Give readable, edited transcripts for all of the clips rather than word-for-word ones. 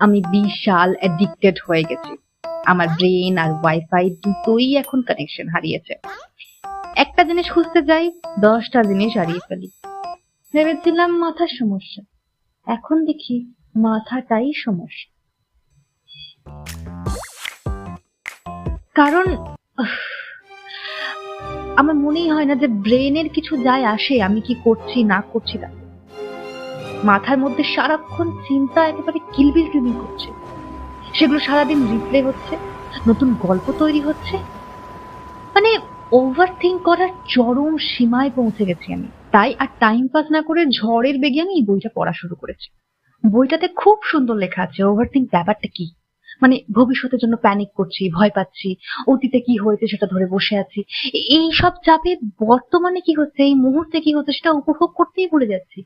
আমি বিশাল অ্যাডিক্টেড হয়ে গেছি। আমার ব্রেন আর ওয়াইফাই দুটোই এখন কানেকশন হারিয়েছে। একটা জিনিস খুঁজতে যাই, 10টা জিনিস হারিয়ে ফেলি। ভেবেছিলাম মাথার সমস্যা, এখন দেখি মাথাটাই সমস্যা। কারণ আমার মনেই হয় না যে ব্রেনের কিছু যায় আসে আমি কি করছি না করছি তা। মাথার মধ্যে সারাক্ষণ চিন্তা একেবারে কিলবিল কিলবিল করছে, সেগুলো সারাদিন রিপ্লে হচ্ছে, নতুন গল্প তৈরি হচ্ছে। মানে ওভার থিঙ্ক করার চরম সীমায় পৌঁছে গেছি আমি। তাই আর টাইম পাস না করে ঝড়ের বেগে আমি এই বইটা পড়া শুরু করেছি। বইটাতে খুব সুন্দর লেখা আছে ওভার থিঙ্ক ব্যাপারটা কি। মানে ভবিষ্যতের জন্য প্যানিক করছি, ভয় পাচ্ছি, অতীতে কি হয়েছে সেটা ধরে বসে আছি। এই সব চাপে বর্তমানে কি হচ্ছে, এই মুহূর্তে কি হচ্ছে সেটা উপভোগ করতেই ভুলে যাচ্ছি।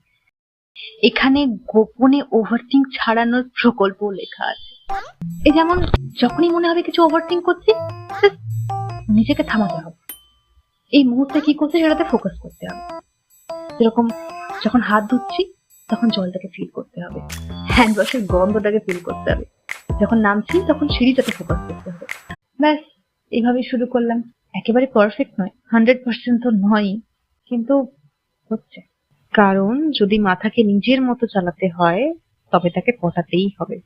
এখানে গোপনে ওভারথিঙ্ক ছাড়ানোর প্রকল্প লেখা আছে। এই যেমন যখনই মনে হবে কিছু ওভারথিঙ্ক করছি, just নিজেকে থামাতে হবে, এই মুহূর্তে কি করছে সেটাতে ফোকাস করতে হবে। যেরকম যখন হাত ধুচ্ছি তখন জলটাকে ফিল করতে হবে, হ্যান্ড ওয়াশের গন্ধটাকে ফিল করতে হবে, যখন নামছি তখন সিঁড়িটাতে ফোকাস করতে হবে। ব্যাস, এইভাবে শুরু করলাম। একেবারে পারফেক্ট নয়, 100% তো নয়, কিন্তু হচ্ছে। কারণ যদি মাথাকে নিজের মতো চালাতে হয় তবে তাকে পটাতেই হবে।